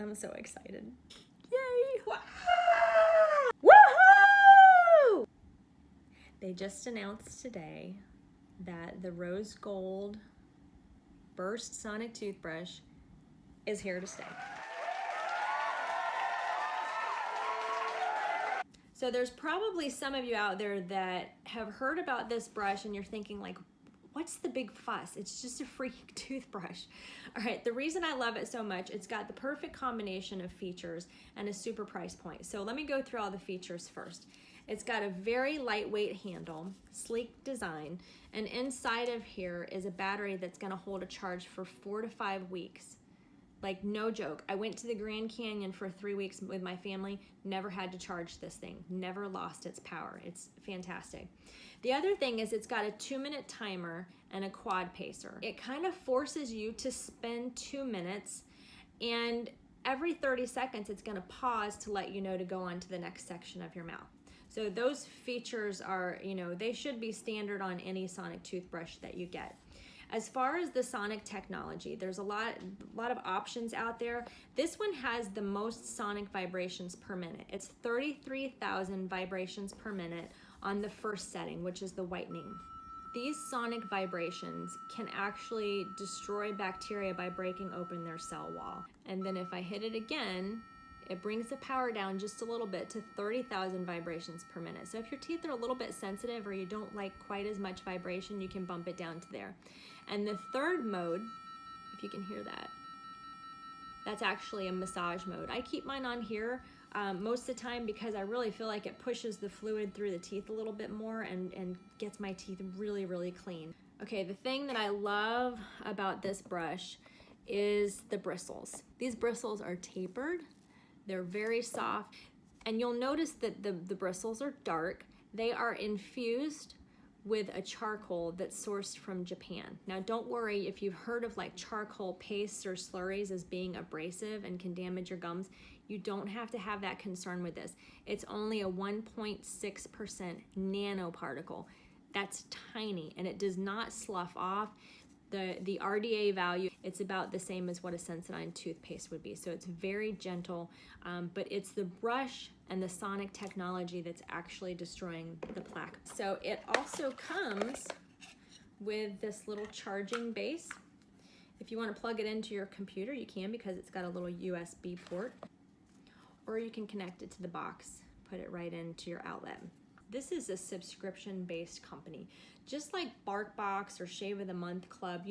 I'm so excited. Yay! Woohoo! They just announced today that the rose gold burst sonic toothbrush is here to stay. So there's probably some of you out there that have heard about this brush and you're thinking like, what's the big fuss? It's just a freaking toothbrush. All right, the reason I love it so much, it's got the perfect combination of features and a super price point. So let me go through all the features first. It's got a very lightweight handle, sleek design, and inside of here is a battery that's gonna hold a charge for 4 to 5 weeks. Like, no joke. I went to the Grand Canyon for 3 weeks with my family, never had to charge this thing, never lost its power. It's fantastic. The other thing is it's got a 2-minute timer and a quad pacer. It kind of forces you to spend 2 minutes, and every 30 seconds it's gonna pause to let you know to go on to the next section of your mouth. So those features are, they should be standard on any sonic toothbrush that you get. As far as the sonic technology, there's a lot of options out there. This one has the most sonic vibrations per minute. It's 33,000 vibrations per minute on the first setting, which is the whitening. These sonic vibrations can actually destroy bacteria by breaking open their cell wall. And then if I hit it again, it brings the power down just a little bit to 30,000 vibrations per minute. So if your teeth are a little bit sensitive or you don't like quite as much vibration, you can bump it down to there. And the third mode, if you can hear that, that's actually a massage mode. I keep mine on here most of the time because I really feel like it pushes the fluid through the teeth a little bit more and gets my teeth really, really clean. Okay, the thing that I love about this brush is the bristles. These bristles are tapered. They're very soft, and you'll notice that the bristles are dark. They are infused with a charcoal that's sourced from Japan. Now don't worry if you've heard of like charcoal pastes or slurries as being abrasive and can damage your gums. You don't have to have that concern with this. It's only a 1.6% nanoparticle. That's tiny, and it does not slough off. The RDA value, it's about the same as what a Sensodyne toothpaste would be. So it's very gentle, but it's the brush and the sonic technology that's actually destroying the plaque. So it also comes with this little charging base. If you want to plug it into your computer, you can, because it's got a little USB port. Or you can connect it to the box, put it right into your outlet. This is a subscription-based company. Just like BarkBox or Shave of the Month Club,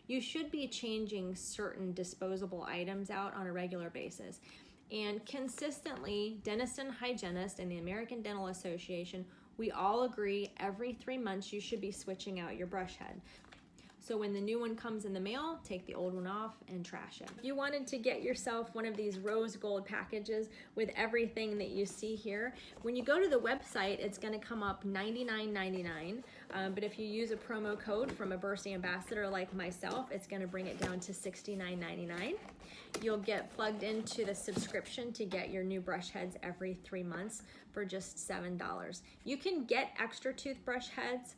you should be changing certain disposable items out on a regular basis. And consistently, dentist and hygienist and the American Dental Association, we all agree every 3 months you should be switching out your brush head. So when the new one comes in the mail, take the old one off and trash it. If you wanted to get yourself one of these rose gold packages with everything that you see here, when you go to the website, it's gonna come up $99.99. But if you use a promo code from a Burst ambassador like myself, it's gonna bring it down to $69.99. You'll get plugged into the subscription to get your new brush heads every 3 months for just $7. You can get extra toothbrush heads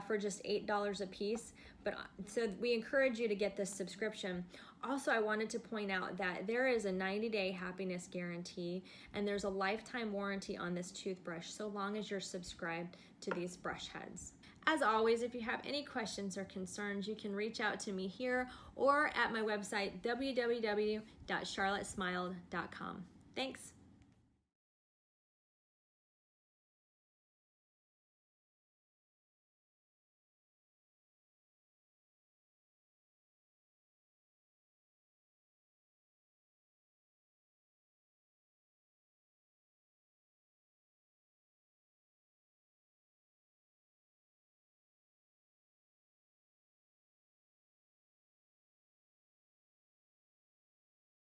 for just $8 a piece, but so we encourage you to get this subscription. Also, I wanted to point out that there is a 90-day happiness guarantee, and there's a lifetime warranty on this toothbrush so long as you're subscribed to these brush heads. As always, if you have any questions or concerns, you can reach out to me here or at my website, www.charlottesmiled.com. Thanks.